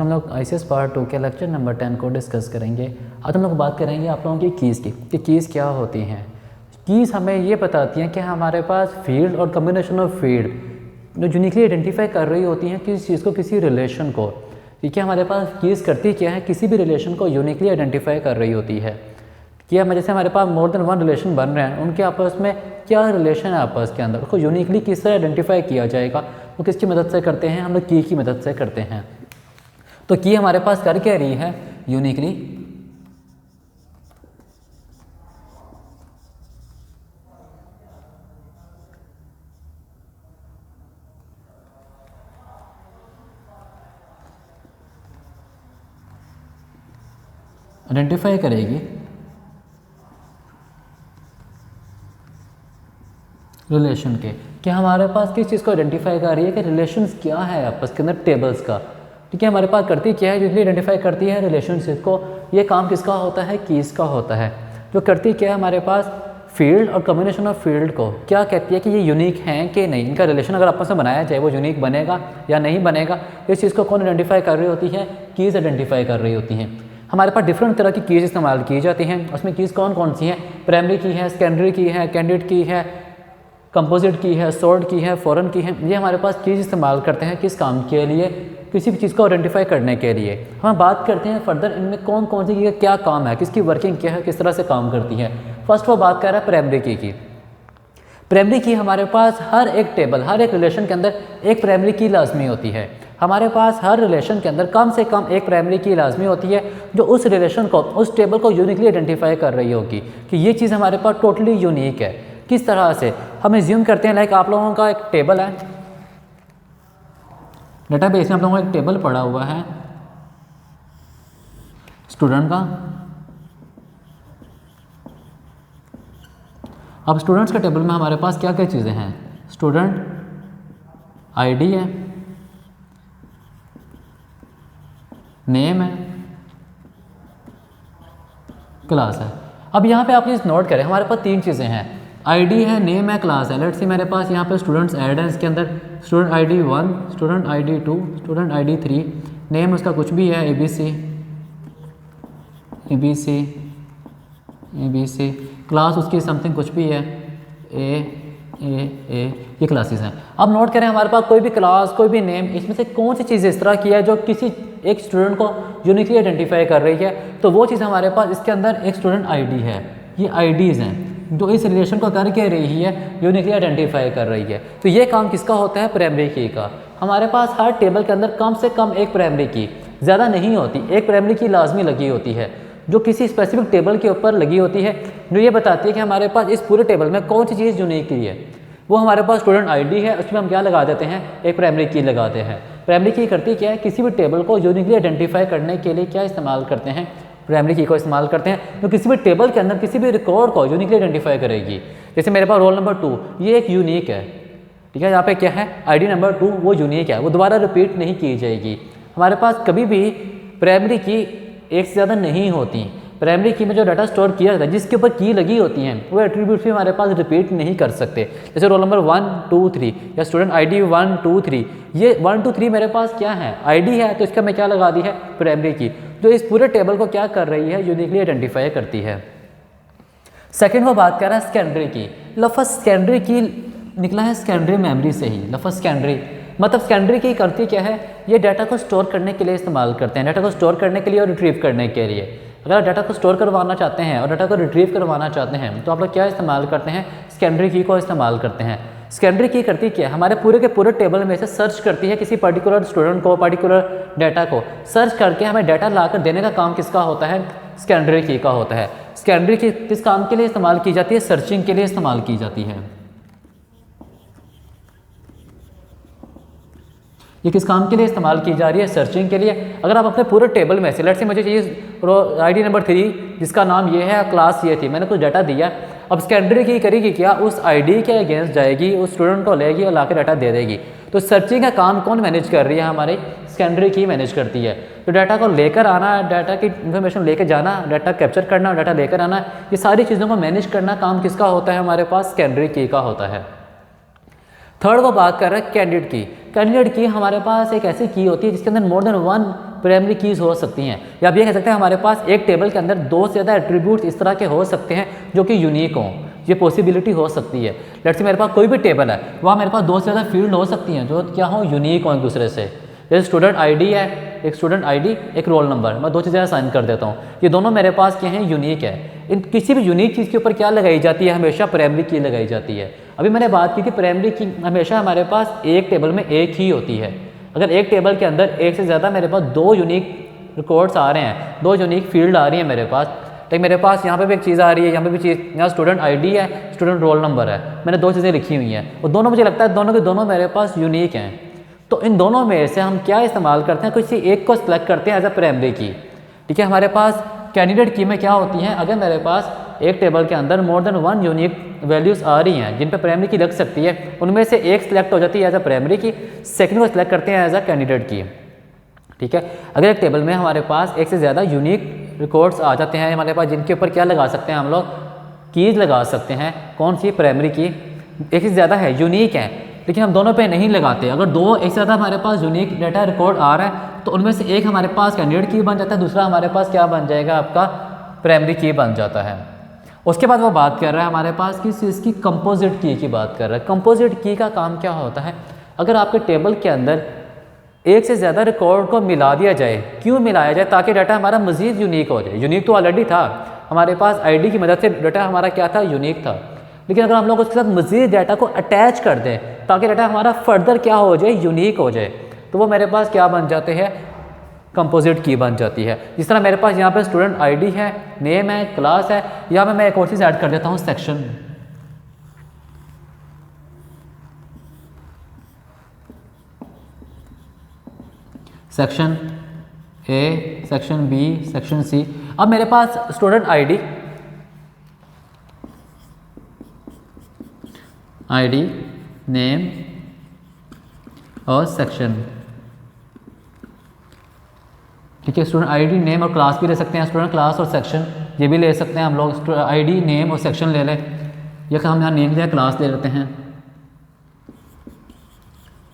हम लोग ICS part 2 के लेक्चर नंबर 10 को डिस्कस करेंगे। आज हम लोग बात करेंगे आप लोगों की कीज़ की कि कीज़ क्या होती हैं। कीज़ हमें ये बताती हैं कि हमारे पास फील्ड और कम्बिनेशन ऑफ फील्ड जो यूनिकली आइडेंटिफाई कर रही होती हैं किसी चीज़ को, किसी रिलेशन को। ठीक है, हमारे पास कीज़ करती क्या है, किसी भी रिलेशन को यूनिकली आइडेंटिफाई कर रही होती है कि हम जैसे हमारे पास मोर देन वन रिलेशन बन रहे हैं, उनके आपस में क्या रिलेशन है आपस के अंदर, उसको यूनिकली किस तरह आइडेंटिफाई किया जाएगा, वो किसकी मदद से करते हैं, हम लोग की मदद से करते हैं। तो की हमारे पास कर क्या रही है, यूनिकली आइडेंटिफाई करेगी रिलेशन के, कि हमारे पास किस चीज़ को आइडेंटिफाई कर रही है कि रिलेशंस क्या है आपस के अंदर, टेबल्स का। ठीक है, हमारे पास करती क्या है, यूजली आइडेंटिफाई करती है रिलेशनशिप को। ये काम किसका होता है, कीज़ का होता है। जो करती क्या है हमारे पास फील्ड और कम्बिनेशन ऑफ फील्ड को क्या कहती है कि ये यूनिक हैं कि नहीं, इनका रिलेशन अगर आपस में बनाया जाए वो यूनिक बनेगा या नहीं बनेगा। इस चीज़ को कौन आइडेंटिफाई कर रही होती है, कीज़ आइडेंटिफाई कर रही होती हैं। हमारे पास डिफरेंट तरह की कीज़ इस्तेमाल की जाती हैं। उसमें कीज़ कौन कौन सी हैं, प्राइमरी की है, सेकेंडरी की है, कैंडिडेट की है, कंपोजिट की है, सॉर्ट की है, फॉरेन की है। ये हमारे पास कीज़ इस्तेमाल करते हैं किस काम के लिए, किसी भी चीज़ को आइडेंटिफाई करने के लिए। हम बात करते हैं फर्दर इनमें कौन कौन सी की क्या काम है, किसकी वर्किंग क्या है, किस तरह से काम करती है। फर्स्ट वो बात कर रहा है प्राइमरी की। प्राइमरी की हमारे पास हर एक टेबल, हर एक रिलेशन के अंदर एक प्राइमरी की लाजमी होती है। हमारे पास हर रिलेशन के अंदर कम से कम एक प्राइमरी की लाजमी होती है जो उस रिलेशन को, उस टेबल को यूनिकली आइडेंटिफाई कर रही होगी कि ये चीज़ हमारे पास टोटली यूनिक है। किस तरह से हम एज्यूम करते हैं, लाइक आप लोगों का एक टेबल है, डेटाबेस में आप लोगों का एक टेबल पड़ा हुआ है स्टूडेंट का। अब स्टूडेंट्स के टेबल में हमारे पास क्या क्या चीज़ें हैं, स्टूडेंट आईडी है, नेम है, क्लास है। अब यहाँ पे आप प्लीज़ नोट करें हमारे पास तीन चीज़ें हैं, आईडी है, नेम है, क्लास है। लेट्स सी मेरे पास यहाँ पे स्टूडेंट्स ऐड है, इसके अंदर student ID 1, student ID 2, student ID 3, name उसका कुछ भी है, ABC, क्लास उसकी समथिंग कुछ भी है, ए, ये क्लासेस हैं। अब नोट करें हमारे पास कोई भी क्लास, कोई भी नेम, इसमें से कौन सी चीज़ इस तरह की है जो किसी एक स्टूडेंट को यूनिकली आइडेंटिफाई कर रही है, तो वो चीज़ हमारे पास इसके अंदर एक स्टूडेंट आईडी है। ये आईडीज़ हैं जो इस रिलेशन को कर के रही है, यूनिकली आइडेंटिफाई कर रही है। तो ये काम किसका होता है, प्राइमरी की का। हमारे पास हर टेबल के अंदर कम से कम एक प्राइमरी की, ज़्यादा नहीं होती, एक प्राइमरी की लाजमी लगी होती है जो किसी स्पेसिफिक टेबल के ऊपर लगी होती है, जो ये बताती है कि हमारे पास इस पूरे टेबल में कौन सी चीज़ यूनिकली है। वो हमारे पास स्टूडेंट आईडी है, उसमें हम क्या लगा देते हैं, एक प्राइमरी की लगाते हैं। प्राइमरी की करती क्या है, किसी भी टेबल को यूनिकली आइडेंटिफाई करने के लिए क्या इस्तेमाल करते हैं, प्राइमरी की को इस्तेमाल करते हैं। तो किसी भी टेबल के अंदर किसी भी रिकॉर्ड को यूनिकली आइडेंटिफाई करेगी। जैसे मेरे पास रोल नंबर 2, ये एक यूनिक है। ठीक है, यहाँ पे क्या है, आईडी नंबर 2 वो यूनिक है, वो दोबारा रिपीट नहीं की जाएगी। हमारे पास कभी भी प्राइमरी की एक से ज़्यादा नहीं होती। प्राइमरी की में जो डाटा स्टोर किया जाता है, जिसके ऊपर की लगी होती हैं, वो एट्रीब्यूट्स भी हमारे पास रिपीट नहीं कर सकते। जैसे रोल नंबर 1, 2, 3 या स्टूडेंट आईडी 1, 2, 3, ये 1, 2, 3 मेरे पास क्या है, आईडी है, तो इसका मैं क्या लगा दी है, प्राइमरी की, जो इस पूरे टेबल को क्या कर रही है, यूनिकली आइडेंटिफाई करती है। सेकेंड वो बात कर रहा है सेकेंडरी की। लफ्ज़ सेकेंडरी की निकला है सेकेंडरी मेमोरी से ही। लफ्ज़ सेकेंडरी मतलब सेकेंडरी की करती क्या है, ये डाटा को स्टोर करने के लिए इस्तेमाल करते हैं, डाटा को स्टोर करने के लिए और रिट्रीव करने के लिए। अगर आप डाटा को स्टोर करवाना चाहते हैं और डाटा को रिट्रीव करवाना चाहते हैं तो आप लोग क्या इस्तेमाल करते हैं, सेकेंडरी की को इस्तेमाल करते हैं। सेकेंडरी की करती क्या है, हमारे पूरे के पूरे टेबल में से सर्च करती है किसी पर्टिकुलर स्टूडेंट को, पर्टिकुलर डाटा को सर्च करके हमें डाटा लाकर देने का काम किसका होता है, सेकेंडरी की का होता है। सेकेंडरी की किस काम के लिए इस्तेमाल की जाती है, सर्चिंग के लिए इस्तेमाल की जाती है। ये किस काम के लिए इस्तेमाल की जा रही है, सर्चिंग के लिए। अगर आप अपने पूरे टेबल में से, लेट्स से मुझे चाहिए आईडी नंबर 3 जिसका नाम ये है, क्लास ये थी, मैंने कुछ डाटा दिया। अब सेकेंडरी की करेगी क्या, उस आईडी के अगेंस्ट जाएगी, उस स्टूडेंट को लेगी और लाके डाटा दे देगी। तो सर्चिंग का काम कौन मैनेज कर रही है, हमारी सेकेंडरी की मैनेज करती है। तो डाटा को लेकर आना, डाटा की इन्फॉर्मेशन लेकर जाना, डाटा कैप्चर करना, डाटा लेकर आना, ये सारी चीज़ों को मैनेज करना काम किसका होता है, हमारे पास सेकेंडरी की का होता है। थर्ड वो बात कर रहे हैं कैंडिडेट की। कैंडिडेट की हमारे पास एक ऐसी की होती है जिसके अंदर more than one primary keys हो सकती हैं। या आप ये कह सकते हैं हमारे पास एक टेबल के अंदर 2 से ज़्यादा एट्रीब्यूट्स इस तरह के हो सकते हैं जो कि यूनिक हों, ये पॉसिबिलिटी हो सकती है। लेट्स से मेरे पास कोई भी टेबल है, वहाँ मेरे पास 2 से ज़्यादा फील्ड हो सकती हैं जो क्या हो, यूनिक हो एक दूसरे से। जैसे स्टूडेंट आईडी है, एक स्टूडेंट आईडी, एक रोल नंबर, मैं 2 चीज़ें असाइन कर देता हूँ, ये दोनों मेरे पास क्या हैं, यूनिक है। इन किसी भी यूनिक चीज़ के ऊपर क्या लगाई जाती है, हमेशा प्राइमरी की लगाई जाती है। अभी मैंने बात की थी प्राइमरी की हमेशा हमारे पास एक टेबल में एक ही होती है। अगर एक टेबल के अंदर एक से ज़्यादा मेरे पास 2 यूनिक रिकॉर्ड्स आ रहे हैं, 2 यूनिक फील्ड आ रही है मेरे पास, लेकिन मेरे पास यहाँ पे भी एक चीज़ आ रही है, यहाँ पे भी चीज़, यहाँ स्टूडेंट आईडी है, स्टूडेंट रोल नंबर है, मैंने 2 चीज़ें लिखी हुई हैं और दोनों मुझे लगता है दोनों के दोनों मेरे पास यूनिक हैं। तो इन दोनों में से हम क्या इस्तेमाल करते हैं, किसी एक को सिलेक्ट करते हैं एज अ प्राइमरी की। ठीक है, हमारे पास कैंडिडेट की में क्या होती हैं, अगर मेरे पास एक टेबल के अंदर मोर देन 1 यूनिक वैल्यूज़ आ रही हैं जिन पे प्राइमरी की लग सकती है, उनमें से एक सिलेक्ट हो जाती है एज अ प्राइमरी की, सेकंड को सिलेक्ट करते हैं एज अ कैंडिडेट की। ठीक है, अगर एक टेबल में हमारे पास एक से ज़्यादा यूनिक रिकॉर्ड्स आ जाते हैं हमारे पास, जिनके ऊपर क्या लगा सकते हैं हम लोग, कीज़ लगा सकते हैं, कौन सी, प्राइमरी की, एक से ज़्यादा है, यूनिक है, लेकिन हम दोनों पे नहीं लगाते। अगर 2 एक से ज़्यादा हमारे पास यूनिक डाटा रिकॉर्ड आ रहा है तो उनमें से एक हमारे पास कैंडिडेट की बन जाता है, दूसरा हमारे पास क्या बन जाएगा, आपका प्राइमरी की बन जाता है। उसके बाद वो बात कर रहा है हमारे पास किस चीज़ की, कंपोजिट की बात कर रहा है। कंपोजिट की का काम क्या होता है, अगर आपके टेबल के अंदर एक से ज़्यादा रिकॉर्ड को मिला दिया जाए, क्यों मिलाया जाए, ताकि डाटा हमारा मज़ीद यूनिक हो जाए। यूनिक तो ऑलरेडी था हमारे पास, आईडी की मदद से डाटा हमारा क्या था, यूनिक था, लेकिन अगर हम लोग उसके साथ मज़ीद डाटा को अटैच कर दें ताकि डाटा हमारा फर्दर क्या हो जाए, यूनिक हो जाए, तो वो मेरे पास क्या बन जाते हैं, कंपोजिट की बन जाती है। जिस तरह मेरे पास यहाँ पे स्टूडेंट आईडी है, नेम है, क्लास है, यहाँ पे मैं एक और चीज़ ऐड कर देता हूँ, section. Section A, section B, section C. अब मेरे पास स्टूडेंट आईडी, नेम और सेक्शन। ठीक है, स्टूडेंट आईडी, नेम और क्लास भी ले सकते हैं, स्टूडेंट क्लास और सेक्शन ये भी ले सकते हैं हम लोग। आईडी, नेम और सेक्शन ले लें, या हम यहाँ नेम या क्लास ले लेते हैं,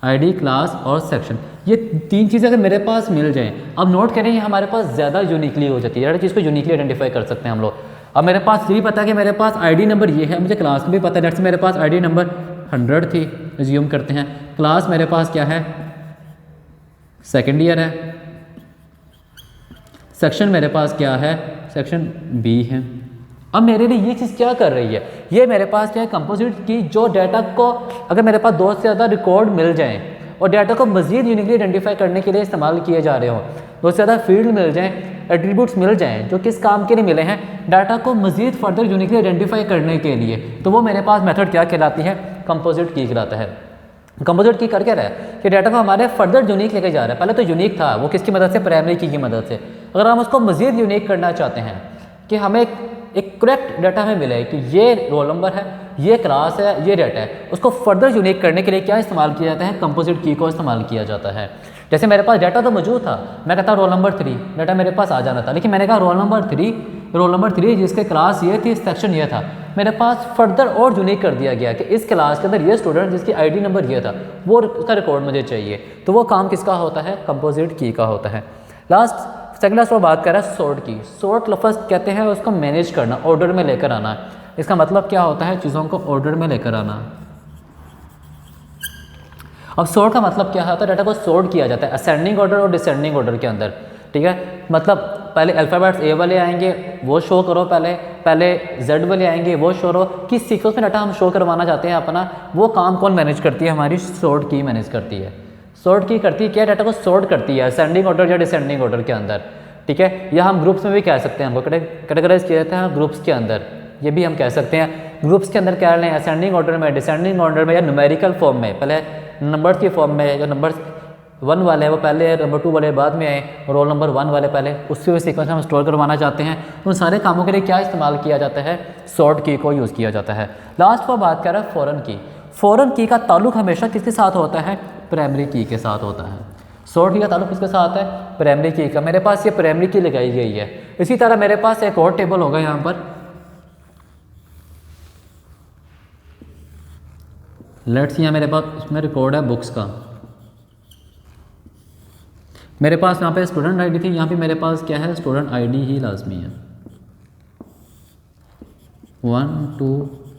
आईडी, क्लास और सेक्शन, ये 3 चीज़ें अगर मेरे पास मिल जाएं, अब नोट करें ये हमारे पास ज़्यादा यूनिकली हो जाती है, हर चीज़ को यूनिकली आइडेंटिफाई कर सकते हैं हम लोग। अब मेरे पास ये भी पता है कि मेरे पास आईडी नंबर ये है, मुझे क्लास का भी पता है, जैसे मेरे पास आईडी नंबर 100 थी, एज्यूम करते हैं, क्लास मेरे पास क्या है, सेकेंड ईयर है, सेक्शन मेरे पास क्या है, सेक्शन बी है। अब मेरे लिए ये चीज़ क्या कर रही है, ये मेरे पास क्या है, कंपोजिट की, जो डाटा को अगर मेरे पास 2 से ज़्यादा रिकॉर्ड मिल जाएं और डाटा को मज़ीद यूनिकली आइडेंटिफाई करने के लिए इस्तेमाल किए जा रहे हों, 2 से ज़्यादा फील्ड मिल जाएं, एट्रीब्यूट्स मिल जाएं जो किस काम के लिए मिले हैं, डाटा को मज़ीद फर्दर यूनिकली आइडेंटिफाई करने के लिए, तो वो मेरे पास मेथड क्या कहलाती है, कंपोजिट की कहलाता है। कंपोजिट की कर क्या रहा है कि डाटा को हमारे फर्दर यूनिक लेके जा रहा है। पहले तो यूनिक था, वो किसकी मदद से, प्राइमरी की मदद से। अगर हम उसको मज़ीद यूनिक करना चाहते हैं कि हमें एक करेक्ट डाटा हमें मिले कि ये रोल नंबर है, ये क्लास है, ये डाटा है, उसको फर्दर यूनिक करने के लिए क्या इस्तेमाल किया जाता है, कंपोजिट की को इस्तेमाल किया जाता है। जैसे मेरे पास डाटा तो मौजूद था, मैं कहता रोल नंबर 3, डाटा मेरे पास आ जाना था, लेकिन मैंने कहा रोल नंबर 3 जिसके क्लास ये थी, सेक्शन ये था, मेरे पास फर्दर और यूनिक कर दिया गया कि इस क्लास के अंदर ये स्टूडेंट जिसकी आईडी नंबर ये था, वो उसका रिकॉर्ड मुझे चाहिए, तो वो काम किसका होता है, कंपोजिट की का होता है। सेकंड लास्ट वो बात कर रहा है सॉर्ट की। सॉर्ट लफ्ज़ कहते हैं उसको मैनेज करना, ऑर्डर में लेकर आना। इसका मतलब क्या होता है, चीज़ों को ऑर्डर में लेकर आना। अब सॉर्ट का मतलब क्या होता है, डाटा को सॉर्ट किया जाता है असेंडिंग ऑर्डर और डिसेंडिंग ऑर्डर के अंदर। ठीक है, मतलब पहले अल्फ़ाबेट्स ए वाले आएंगे वो शो करो, पहले जेड वाले आएंगे वो शो करो, किस सीक्वेंस में डाटा हम शो करवाना चाहते हैं अपना, वो काम कौन मैनेज करती है, हमारी सॉर्ट की मैनेज करती है। सॉर्ट की करती है क्या, डाटा को सॉर्ट करती है असेंडिंग ऑर्डर या डिसेंडिंग ऑर्डर के अंदर। ठीक है, या हम ग्रुप्स में भी कह सकते हैं, हमको कैटेगराइज किया जाता है ग्रुप्स के अंदर, ये भी हम कह सकते हैं ग्रुप्स के अंदर क्या लें, असेंडिंग ऑर्डर में, डिसेंडिंग ऑर्डर में, या न्यूमेरिकल फॉर्म में, पहले नंबर्स की फॉर्म में, जो नंबर 1 वाले हैं वो पहले, नंबर 2 वाले बाद में आए, रोल नंबर 1 वाले पहले, उसके सीक्वेंस हम स्टोर करवाना चाहते हैं, तो उन सारे कामों के लिए क्या इस्तेमाल किया जाता है, सॉर्ट की को यूज़ किया जाता है। लास्ट पर बात कर रहा है फॉरेन की। फॉरेन की का ताल्लुक हमेशा किसके साथ होता है, प्राइमरी की के साथ होता है। सॉर्ट की का ताल्लुक किसके साथ है, प्राइमरी की का। मेरे पास ये प्राइमरी की लगाई गई है। इसी तरह मेरे पास एक और टेबल होगा यहाँ पर, लेट्स यहाँ मेरे पास इसमें रिकॉर्ड है बुक्स का। मेरे पास यहाँ पे स्टूडेंट आईडी थी, यहाँ पे मेरे पास क्या है, स्टूडेंट आईडी ही लाजमी है। 1 2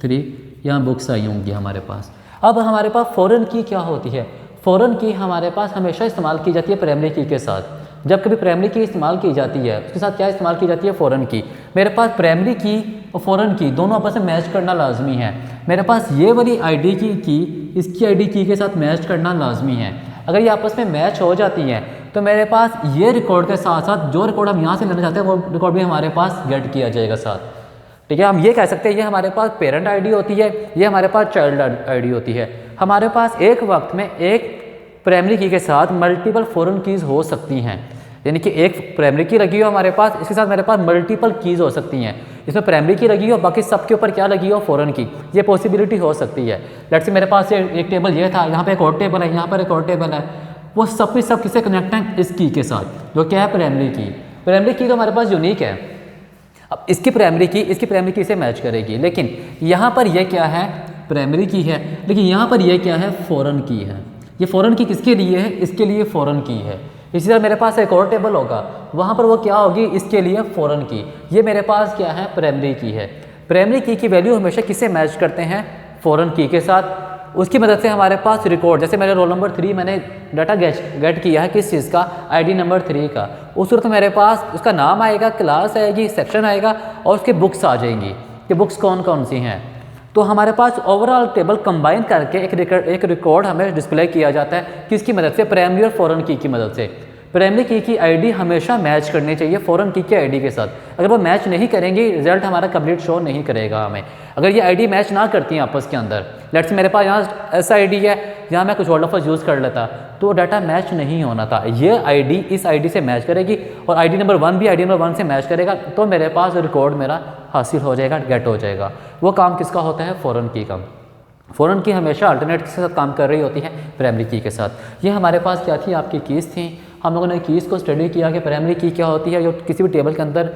3 यहाँ बुक्स आई होंगी हमारे पास। अब हमारे पास फ़ॉरेन की क्या होती है? फ़ॉरेन की हमारे पास हमेशा इस्तेमाल की जाती है प्राइमरी की के साथ। जब कभी प्राइमरी की इस्तेमाल की जाती है उसके साथ क्या इस्तेमाल की जाती है, फ़ॉरेन की। मेरे पास प्राइमरी की और फ़ॉरेन की दोनों आपस में मैच करना लाजमी है। मेरे पास ये वाली आईडी की इसकी आईडी की के साथ मैच करना लाजमी है। अगर ये आपस में मैच हो जाती हैं तो मेरे पास ये रिकॉर्ड के साथ साथ जो रिकॉर्ड हम यहाँ से लेना चाहते हैं वो रिकॉर्ड भी हमारे पास गेट किया जाएगा साथ। ठीक है, हम ये कह सकते हैं ये हमारे पास पेरेंट आईडी होती है, ये हमारे पास चाइल्ड आईडी होती है। हमारे पास एक वक्त में एक प्राइमरी की के साथ मल्टीपल फ़ॉरेन कीज़ हो सकती हैं, यानी कि एक प्राइमरी की लगी हो हमारे पास, इसके साथ मेरे पास मल्टीपल कीज़ हो सकती हैं। इसमें प्राइमरी की लगी हो, बाकी सब के ऊपर क्या लगी हो, फ़ॉरेन की। ये पॉसिबिलिटी हो सकती है। लेट्स से मेरे पास एक टेबल ये था, यहाँ पे एक और टेबल है, यहाँ पर एक और टेबल है, वो सब के सब किससे कनेक्ट हैं, इस की के साथ, जो क्या है प्राइमरी की। प्राइमरी की तो हमारे पास यूनिक है। अब इसकी प्राइमरी की से मैच करेगी, लेकिन यहाँ पर यह क्या है, प्राइमरी की है, लेकिन यहाँ पर यह क्या है, फ़ॉरेन की है। ये फ़ॉरेन की किसके लिए है, इसके लिए फ़ॉरेन की है। इसी तरह मेरे पास एक और टेबल होगा, वहाँ पर वो क्या होगी, इसके लिए फ़ॉरेन की। ये मेरे पास क्या है, प्राइमरी की है। प्राइमरी की वैल्यू हमेशा किससे मैच करते हैं, फ़ॉरेन की के साथ। उसकी मदद से हमारे पास रिकॉर्ड, जैसे मेरे रोल नंबर 3 मैंने डाटा गेट किया है किस चीज़ का, आईडी नंबर 3 का। उस सूरत मेरे पास उसका नाम आएगा, क्लास आएगी, सेक्शन आएगा और उसके बुक्स आ जाएंगी कि बुक्स कौन कौन सी हैं। तो हमारे पास ओवरऑल टेबल कंबाइन करके एक रिकॉर्ड हमें डिस्प्ले किया जाता है किसकी मदद से, प्राइमरी और फ़ॉरेन की मदद से। प्राइमरी की आईडी हमेशा मैच करनी चाहिए फ़ॉरेन की आईडी के साथ। अगर वो मैच नहीं करेंगे रिजल्ट हमारा कंप्लीट शो नहीं करेगा हमें। अगर ये आईडी मैच ना करती हैं आपस के अंदर, लेट्स से मेरे पास यहाँ ऐसा आईडी है, यहाँ मैं कुछ वर्ड लफ्ज़ यूज़ कर लेता तो डाटा मैच नहीं होना था। ये आईडी इस आईडी से मैच करेगी और आईडी नंबर 1 भी आईडी नंबर 1 से मैच करेगा, तो मेरे पास रिकॉर्ड मेरा हासिल हो जाएगा, गेट हो जाएगा। वो काम किसका होता है, फ़ॉरेन की का। फ़ॉरेन की हमेशा अल्टरनेट के साथ काम कर रही होती है प्राइमरी की के साथ। ये हमारे पास क्या थी, आपकी कीज़ थी। हम लोगों ने कीज़ को स्टडी किया कि प्राइमरी की क्या होती है, जो किसी भी टेबल के अंदर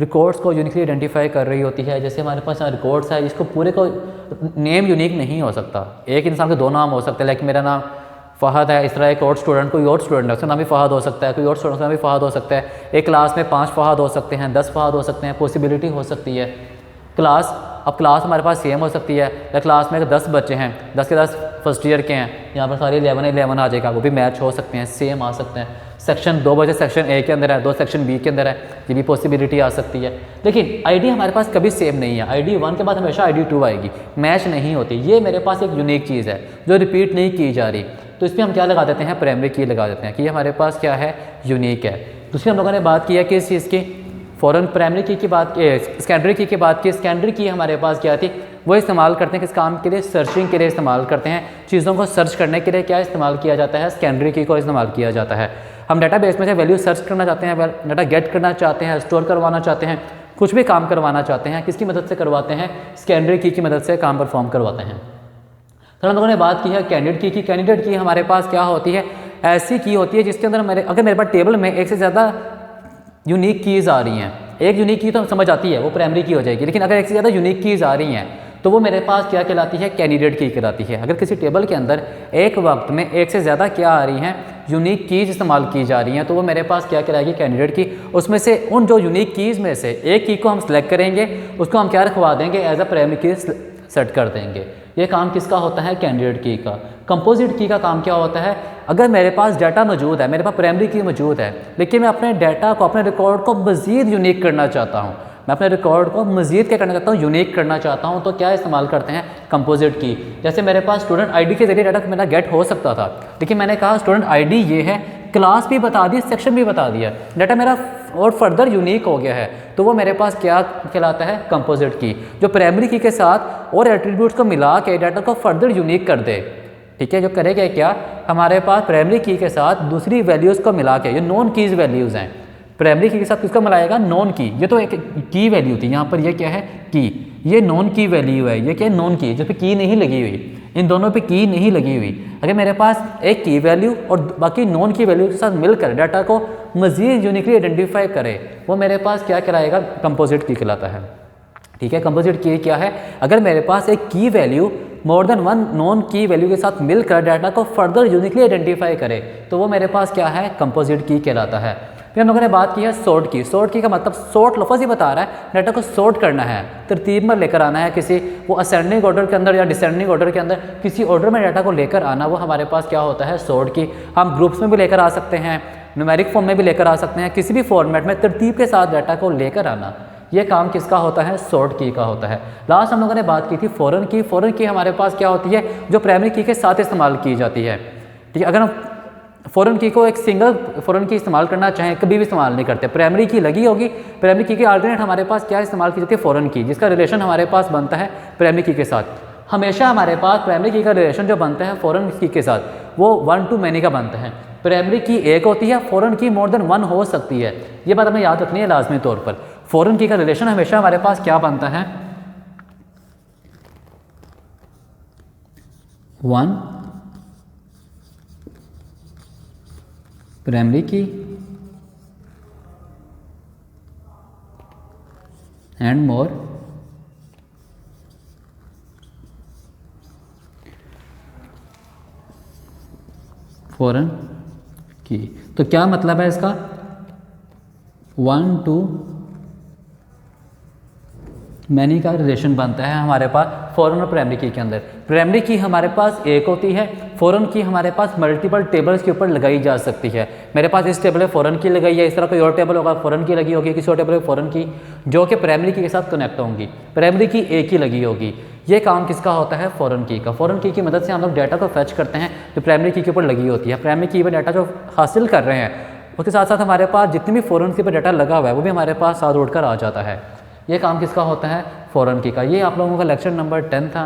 रिकॉर्ड्स को यूनिकली आइडेंटिफाई कर रही होती है। जैसे हमारे पास यहाँ रिकॉर्ड्स है, इसको पूरे को नेम यूनिक नहीं हो सकता, एक इंसान के 2 नाम हो सकते हैं। लाइक मेरा नाम फ़हद है, इस तरह एक और स्टूडेंट कोई और स्टूडेंट है उसका नाम भी फ़हद हो सकता है, कोई और स्टूडेंट का नाम भी फ़हद हो सकता है। एक क्लास में 5 फ़हद हो सकते हैं, 10 फ़हद हो सकते हैं, पॉसिबिलिटी हो सकती है। अब क्लास हमारे पास सेम हो सकती है, या क्लास में अगर 10 बच्चे हैं, 10 के 10 फर्स्ट ईयर के हैं, यहाँ पर सारे 11 आ जाएगा, वो भी मैच हो सकते हैं, सेम आ सकते हैं। सेक्शन 2 बजे सेक्शन ए के अंदर है, 2 सेक्शन बी के अंदर है, ये भी पॉसिबिलिटी आ सकती है। लेकिन आईडी हमारे पास कभी सेम नहीं है, आईडी 1 के बाद हमेशा आईडी 2 आएगी, मैच नहीं होती। ये मेरे पास एक यूनिक चीज़ है जो रिपीट नहीं की जा रही, तो इस पर हम क्या लगा देते हैं, प्राइमरी की लगा देते हैं कि ये हमारे पास क्या है, यूनिक है। दूसरी हम लोगों ने बात की है कि इस चीज़ की फ़ॉरेन प्राइमरी की बात, सेकेंडरी की बात की। सेकेंडरी की हमारे पास क्या थी, वो इस्तेमाल करते हैं किस काम के लिए, सर्चिंग के लिए इस्तेमाल करते हैं। चीज़ों को सर्च करने के लिए क्या इस्तेमाल किया जाता है, सेकेंडरी की को इस्तेमाल किया जाता है। हम डाटाबेस में से वैल्यू सर्च करना चाहते हैं, डाटा गेट करना चाहते हैं, स्टोर करवाना चाहते हैं, कुछ भी काम करवाना चाहते हैं, किसकी मदद से करवाते हैं, सेकेंडरी की मदद से काम परफॉर्म करवाते हैं। तो हम लोगों ने बात की है कैंडिडेट की। कैंडिडेट की हमारे पास क्या होती है, ऐसी की होती है जिसके अंदर अगर मेरे पास टेबल में एक से ज़्यादा यूनिक कीज़ आ रही हैं, एक यूनिक की तो समझ आती है वो प्राइमरी की हो जाएगी, लेकिन अगर एक से ज़्यादा यूनिक कीज़ आ रही हैं तो वो मेरे पास क्या कहलाती है, कैंडिडेट की कहलाती है। अगर किसी टेबल के अंदर एक वक्त में एक से ज़्यादा क्या आ रही हैं, यूनिक कीज़ इस्तेमाल की जा रही हैं, तो वो मेरे पास क्या कहलाएगी, कैंडिडेट की। उसमें से उन जो यूनिक कीज़ में से एक की को हम सेलेक्ट करेंगे, उसको हम क्या रखवा देंगे, एज अ प्राइमरी की सेट कर देंगे। ये काम किसका होता है, कैंडिडेट की का। कंपोजिट की का काम क्या होता है, अगर मेरे पास डाटा मौजूद है, मेरे पास प्राइमरी की मौजूद है, लेकिन मैं अपने डाटा को, अपने रिकॉर्ड को मज़ीद यूनिक करना चाहता हूँ, मैं अपने रिकॉर्ड को मज़ीद क्या करना चाहता हूँ, यूनिक करना चाहता हूँ, तो क्या इस्तेमाल करते हैं, कंपोजिट की। जैसे मेरे पास स्टूडेंट आईडी के जरिए डाटा मेरा गेट हो सकता था, लेकिन मैंने कहा स्टूडेंट आईडी ये है, क्लास भी बता दी, सेक्शन भी बता दिया, डाटा मेरा और फर्दर यूनिक हो गया है, तो वो मेरे पास क्या कहलाता है, कंपोजिट की, जो प्राइमरी की के साथ और एट्रीब्यूट्स को मिला के डाटा को फर्दर यूनिक कर दे। ठीक है, जो करेगा क्या, हमारे पास प्राइमरी की के साथ दूसरी वैल्यूज़ को मिला के, ये नॉन कीज़ वैल्यूज़ हैं, प्राइमरी की के साथ किसको मिलाएगा, नॉन की। ये तो एक की वैल्यू थी, यहाँ पर ये क्या है, की, ये नॉन की वैल्यू है, ये क्या है, नॉन की, जिस पे की नहीं लगी हुई, इन दोनों पे की नहीं लगी हुई। अगर मेरे पास एक की वैल्यू और बाकी नॉन की वैल्यू के साथ मिलकर डाटा को मज़ीद यूनिकली आइडेंटिफाई करे, वो मेरे पास क्या कराएगा, कंपोजिट की कहलाता है। ठीक है, कंपोजिट की क्या है, अगर मेरे पास एक की value more than one non की वैल्यू के साथ मिलकर डाटा को फर्दर यूनिकली आइडेंटिफाई करे तो वो मेरे पास क्या है, कंपोजिट की कहलाता है। फिर हम लोगों ने बात की है सॉर्ट की। सॉर्ट की का मतलब सॉर्ट लफ्ज़ ही बता रहा है डाटा को सॉर्ट करना है, तरतीब में लेकर आना है, किसी वो असेंडिंग ऑर्डर के अंदर या डिसेंडिंग ऑर्डर के अंदर किसी ऑर्डर में डाटा को लेकर आना, वो हमारे पास क्या होता है, सॉर्ट की। हम ग्रुप्स में भी लेकर आ सकते हैं, न्यूमेरिक फॉर्म में भी लेकर आ सकते हैं, किसी भी फॉर्मेट में तरतीब के साथ डाटा को लेकर आना, ये काम किसका होता है, सॉर्ट की का होता है। लास्ट हम लोगों ने बात की थी फॉरेन की। फॉरेन की हमारे पास क्या होती है, जो प्राइमरी की के साथ इस्तेमाल की जाती है। ठीक है, अगर हम फॉरेन की को एक सिंगल फॉरेन की इस्तेमाल करना चाहें कभी भी इस्तेमाल नहीं करते, प्राइमरी की लगी होगी, प्राइमरी की के अल्टरनेट हमारे पास क्या इस्तेमाल की जाती है, फॉरेन की, जिसका रिलेशन हमारे पास बनता है प्राइमरी की के साथ। हमेशा हमारे पास प्राइमरी की का रिलेशन जो बनता है फॉरेन की के साथ वो 1 to many का बनता है। प्राइमरी की एक होती है, फॉरेन की मोर देन 1 हो सकती है, ये बात हमें याद रखनी है लाजमी तौर पर। फॉरेन की का रिलेशन हमेशा हमारे पास क्या बनता है, 1 प्राइमरी की एंड मोर फॉरेन की। तो क्या मतलब है इसका, 1 to many का रिलेशन बनता है हमारे पास फॉरेन और प्राइमरी की के अंदर। प्राइमरी की हमारे पास एक होती है, फॉरेन की हमारे पास मल्टीपल टेबल्स के ऊपर लगाई जा सकती है। मेरे पास इस टेबल में फॉरेन की लगाई है, इस तरह कोई और टेबल होगा फॉरेन की लगी होगी, किसी और टेबल में फॉरेन की, जो कि प्राइमरी की के साथ कनेक्ट होंगी। प्राइमरी की एक ही लगी होगी। ये काम किसका होता है, फॉरेन की का। फॉरेन की मदद से हम लोग डाटा को फैच करते हैं जो प्राइमरी की के ऊपर लगी होती है। प्राइमरी की पर डाटा जो हासिल कर रहे हैं उसके साथ साथ हमारे पास जितनी भी फॉरेन की पर डाटा लगा हुआ है वो भी हमारे पास साथ उड़कर आ जाता है। ये काम किसका होता है, फॉरेन की का। ये आप लोगों का लेक्चर नंबर 10 था।